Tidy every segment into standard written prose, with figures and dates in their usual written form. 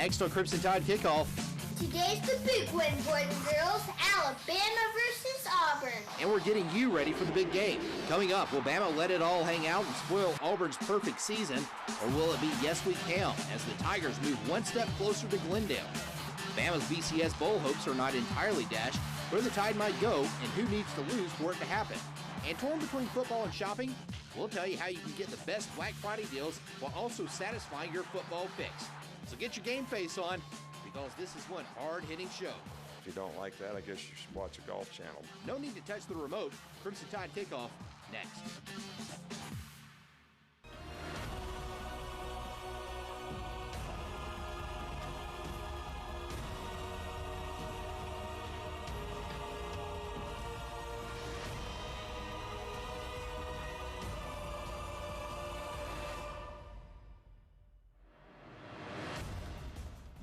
Next on Crimson Tide Kickoff. Today's the big win, boys and girls. Alabama versus Auburn. And we're getting you ready for the big game. Coming up, will Bama let it all hang out and spoil Auburn's perfect season? Or will it be yes we can as the Tigers move one step closer to Glendale? Bama's BCS Bowl hopes are not entirely dashed. Where the Tide might go and who needs to lose for it to happen. And torn between football and shopping, we'll tell you how you can get the best Black Friday deals while also satisfying your football fix. So get your game face on, because this is one hard-hitting show. If you don't like that, I guess you should watch a golf channel. No need to touch the remote. Crimson Tide Kickoff next.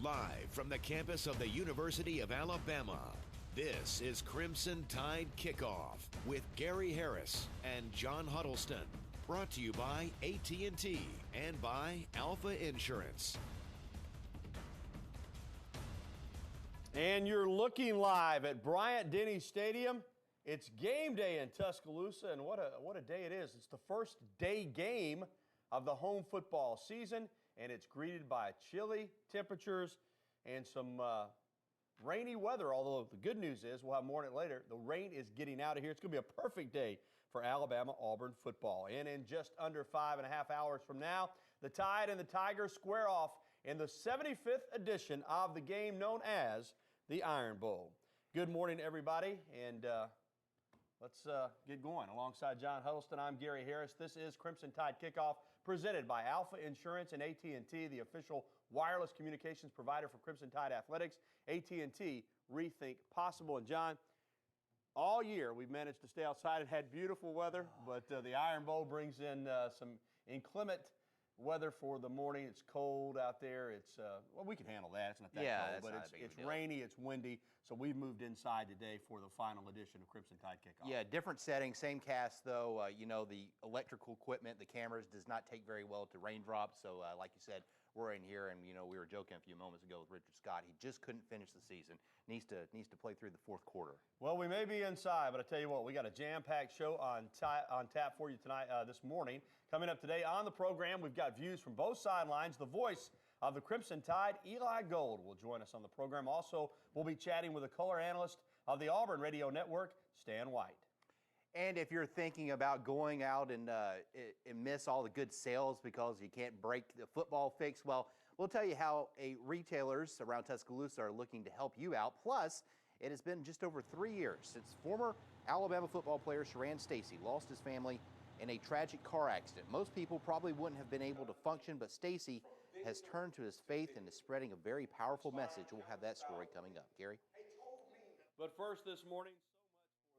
Live from the campus of the University of Alabama, this is Crimson Tide Kickoff with Gary Harris and John Huddleston. Brought to you by AT&T and by Alpha Insurance. And you're looking live at Bryant-Denny Stadium. It's game day in Tuscaloosa, and what a day it is. It's the first day game of the home football season, and it's greeted by chilly temperatures and some rainy weather, although the good news is, we'll have more on it later, the rain is getting out of here. It's going to be a perfect day for Alabama-Auburn football. And in just under 5.5 hours from now, the Tide and the Tigers square off in the 75th edition of the game known as the Iron Bowl. Good morning, everybody, and let's get going. Alongside John Huddleston, I'm Gary Harris. This is Crimson Tide Kickoff, presented by Alpha Insurance and AT&T, the official wireless communications provider for Crimson Tide Athletics. AT&T, rethink possible. And John, all year we've managed to stay outside and had beautiful weather, but the Iron Bowl brings in some inclement weather for the morning. It's cold out there. It's well, we can handle that. It's not that cold, but it's rainy, it's windy. So we've moved inside today for the final edition of Crimson Tide Kickoff. Yeah, different setting, same cast though. You know, the electrical equipment, the cameras does not take very well to raindrops. So like you said, we're in here, and you know, we were joking a few moments ago with Richard Scott. He just couldn't finish the season. Needs to play through the fourth quarter. Well, we may be inside, but I tell you what, we got a jam-packed show on tap for you tonight, this morning. Coming up today on the program, we've got views from both sidelines. The voice of the Crimson Tide, Eli Gold, will join us on the program. Also, we'll be chatting with a color analyst of the Auburn Radio Network, Stan White. And if you're thinking about going out and miss all the good sales because you can't break the football fix, well, we'll tell you how retailers around Tuscaloosa are looking to help you out. Plus, it has been just over 3 years since former Alabama football player Sharan Stacy lost his family in a tragic car accident. Most people probably wouldn't have been able to function, but Stacy has turned to his faith and is spreading a very powerful message. We'll have that story coming up. Gary? But first this morning,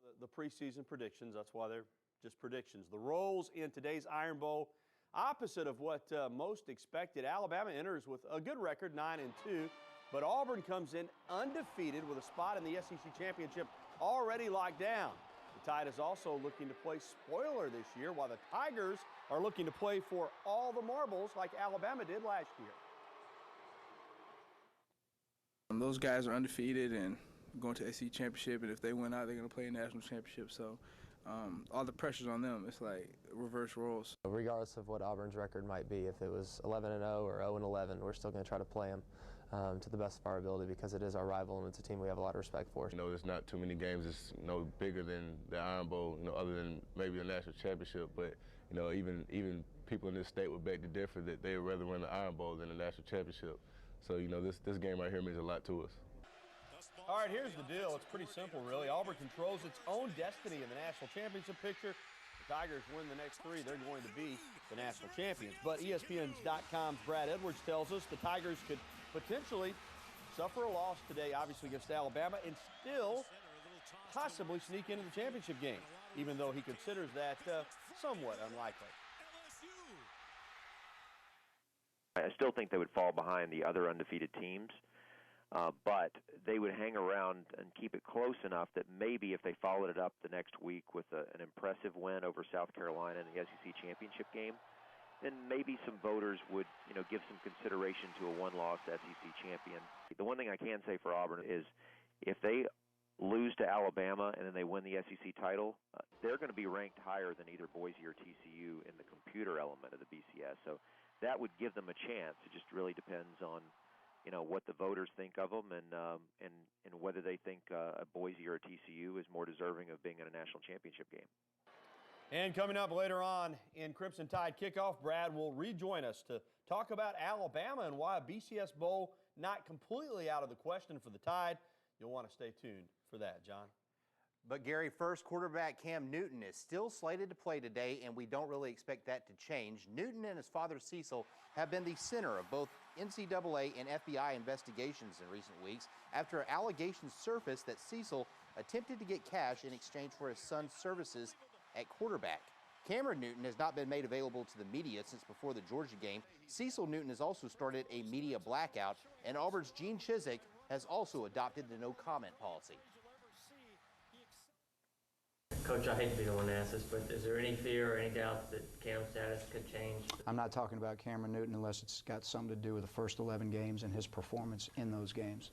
so much for the preseason predictions. That's why they're just predictions. The roles in today's Iron Bowl, opposite of what most expected. Alabama enters with a good record, 9-2, but Auburn comes in undefeated with a spot in the SEC Championship already locked down. The Tide is also looking to play spoiler this year, while the Tigers are looking to play for all the marbles like Alabama did last year. Those guys are undefeated and going to SEC Championship, and if they win out, they're going to play a national championship. So all the pressure's on them. It's like reverse roles. Regardless of what Auburn's record might be, if it was 11-0 or 0-11, we're still going to try to play them to the best of our ability, because it is our rival and it's a team we have a lot of respect for. You know, there's not too many games that's bigger than the Iron Bowl, other than maybe the national championship. But even people in this state would beg to differ that they would rather win the Iron Bowl than the national championship. So this game right here means a lot to us. All right, here's the deal. It's pretty simple, really. Auburn controls its own destiny in the national championship picture. The Tigers win the next 3, they're going to be the national champions. But ESPN.com's Brad Edwards tells us the Tigers could potentially suffer a loss today, obviously against Alabama, and still possibly sneak into the championship game, even though he considers that somewhat unlikely. I still think they would fall behind the other undefeated teams. But they would hang around and keep it close enough that maybe if they followed it up the next week with an impressive win over South Carolina in the SEC championship game, then maybe some voters would, give some consideration to a one-loss SEC champion. The one thing I can say for Auburn is if they lose to Alabama and then they win the SEC title, they're going to be ranked higher than either Boise or TCU in the computer element of the BCS. So that would give them a chance. It just really depends on, what the voters think of them and whether they think a Boise or a TCU is more deserving of being in a national championship game. And coming up later on in Crimson Tide Kickoff, Brad will rejoin us to talk about Alabama and why a BCS Bowl not completely out of the question for the Tide. You'll want to stay tuned for that, John. But Gary, first quarterback Cam Newton is still slated to play today, and we don't really expect that to change. Newton and his father Cecil have been the center of both NCAA and FBI investigations in recent weeks after allegations surfaced that Cecil attempted to get cash in exchange for his son's services at quarterback. Cameron Newton has not been made available to the media since before the Georgia game. Cecil Newton has also started a media blackout, and Auburn's Gene Chizik has also adopted the no-comment policy. Coach, I hate to be the one to ask this, but is there any fear or any doubt that Cam's status could change? I'm not talking about Cameron Newton unless it's got something to do with the first 11 games and his performance in those games.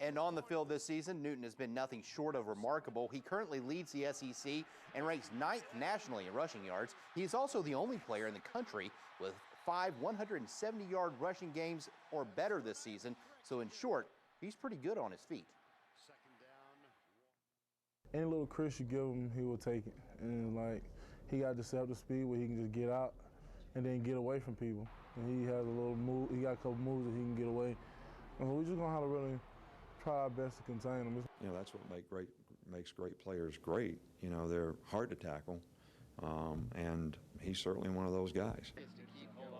And on the field this season, Newton has been nothing short of remarkable. He currently leads the SEC and ranks 9th nationally in rushing yards. He is also the only player in the country with 5 170-yard rushing games or better this season. So in short, he's pretty good on his feet. Any little crisp you give him, he will take it. And he got deceptive speed where he can just get out and then get away from people. And he has a little move, he got a couple moves that he can get away. And we're just gonna have to really try our best to contain him. That's what makes great players great. They're hard to tackle, and he's certainly one of those guys.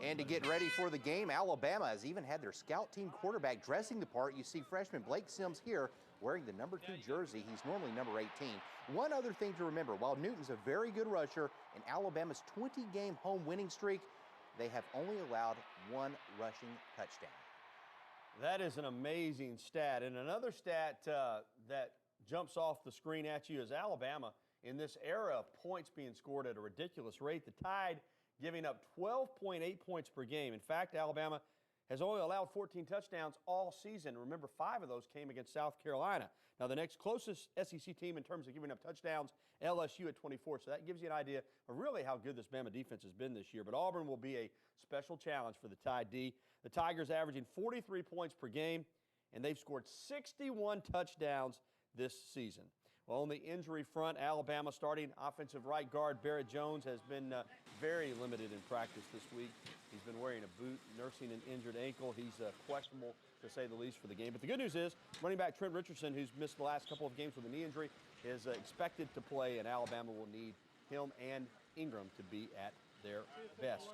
And to get ready for the game, Alabama has even had their scout team quarterback dressing the part. You see freshman Blake Sims here wearing the number 2 jersey. He's normally number 18. One other thing to remember, while Newton's a very good rusher, in Alabama's 20-game home winning streak, they have only allowed 1 rushing touchdown. That is an amazing stat. And another stat that jumps off the screen at you is Alabama, in this era of points being scored at a ridiculous rate, the Tide giving up 12.8 points per game. In fact, Alabama has only allowed 14 touchdowns all season. Remember, 5 of those came against South Carolina. Now, the next closest SEC team in terms of giving up touchdowns, LSU at 24. So that gives you an idea of really how good this Bama defense has been this year. But Auburn will be a special challenge for the Tide D. The Tigers averaging 43 points per game, and they've scored 61 touchdowns this season. Well, on the injury front, Alabama starting offensive right guard Barrett Jones has been very limited in practice this week. He's been wearing a boot, nursing an injured ankle. He's questionable, to say the least, for the game. But the good news is, running back Trent Richardson, who's missed the last couple of games with a knee injury, is expected to play, and Alabama will need him and Ingram to be at their best.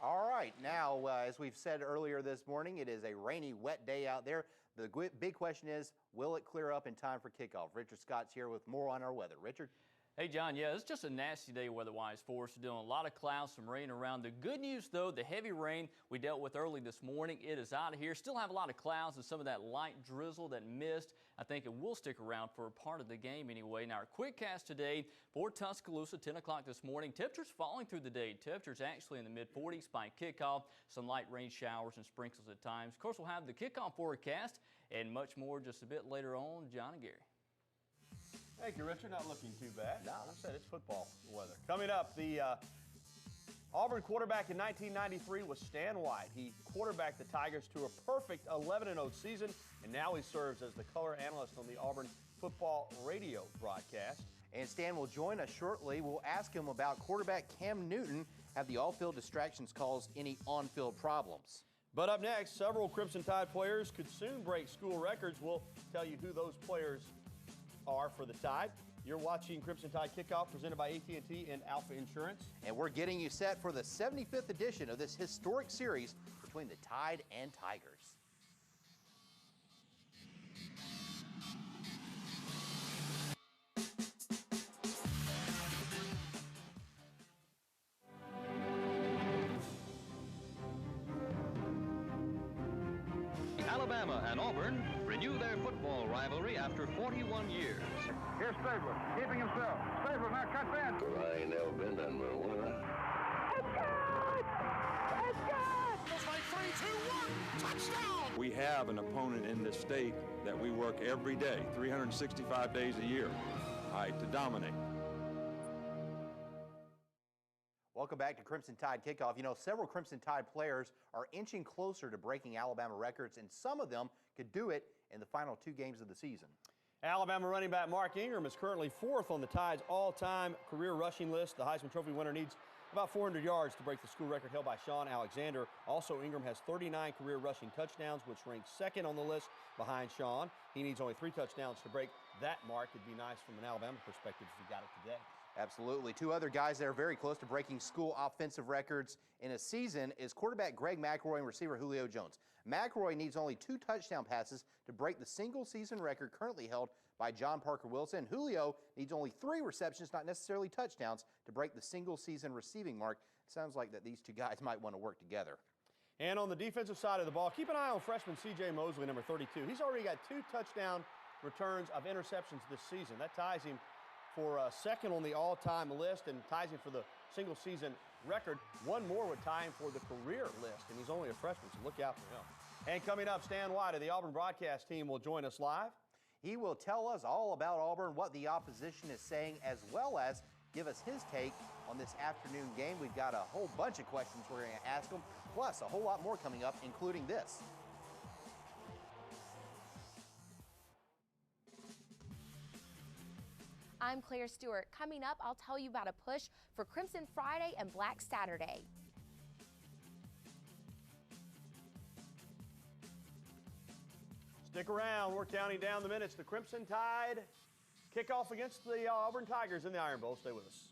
All right, now, as we've said earlier this morning, it is a rainy, wet day out there. The big question is, will it clear up in time for kickoff? Richard Scott's here with more on our weather. Richard? Hey, John, yeah, it's just a nasty day weather-wise for us. We're doing a lot of clouds, some rain around. The good news, though, the heavy rain we dealt with early this morning, it is out of here. Still have a lot of clouds and some of that light drizzle, that mist. I think it will stick around for a part of the game anyway. Now, our quick cast today for Tuscaloosa, 10 o'clock this morning. Temperatures falling through the day. Temperatures actually in the mid-40s by kickoff. Some light rain showers and sprinkles at times. Of course, we'll have the kickoff forecast and much more just a bit later on. John and Gary. Thank you, Richard. Not looking too bad. No, I said it's football weather. Coming up, the Auburn quarterback in 1993 was Stan White. He quarterbacked the Tigers to a perfect 11-0 season, and now he serves as the color analyst on the Auburn football radio broadcast. And Stan will join us shortly. We'll ask him about quarterback Cam Newton. Have the off-field distractions caused any on-field problems? But up next, several Crimson Tide players could soon break school records. We'll tell you who those players are for the Tide. You're watching Crimson Tide Kickoff presented by AT&T and Alpha Insurance. And we're getting you set for the 75th edition of this historic series between the Tide and Tigers. Alabama and Auburn renew their football rivalry after 41 years. Here's Stabler, keeping himself. Stabler now cuts in. Well, I ain't never been done with a winner. We have an opponent in this state that we work every day, 365 days a year, to dominate. Welcome back to Crimson Tide Kickoff. You know, several Crimson Tide players are inching closer to breaking Alabama records, and some of them could do it in the final 2 games of the season. Alabama running back Mark Ingram is currently 4th on the Tide's all-time career rushing list. The Heisman Trophy winner needs about 400 yards to break the school record held by Sean Alexander. Also, Ingram has 39 career rushing touchdowns, which ranks 2nd on the list behind Sean. He needs only 3 touchdowns to break that mark. It'd be nice from an Alabama perspective if he got it today. Absolutely. 2 other guys that are very close to breaking school offensive records in a season is quarterback Greg McElroy and receiver Julio Jones. McElroy needs only 2 touchdown passes to break the single-season record currently held by John Parker Wilson. Julio needs only 3 receptions, not necessarily touchdowns, to break the single-season receiving mark. It sounds like that these 2 guys might want to work together. And on the defensive side of the ball, keep an eye on freshman C.J. Mosley, number 32. He's already got 2 touchdown returns of interceptions this season. That ties him for 2nd on the all-time list and ties him for the single-season record. 1 more would tie him for the career list, and he's only a freshman, so look out for him. And coming up, Stan White of the Auburn broadcast team will join us live. He will tell us all about Auburn, what the opposition is saying, as well as give us his take on this afternoon game. We've got a whole bunch of questions we're going to ask him, plus a whole lot more coming up, including this. I'm Claire Stewart. Coming up, I'll tell you about a push for Crimson Friday and Black Saturday. Stick around. We're counting down the minutes. The Crimson Tide kick off against the Auburn Tigers in the Iron Bowl. Stay with us.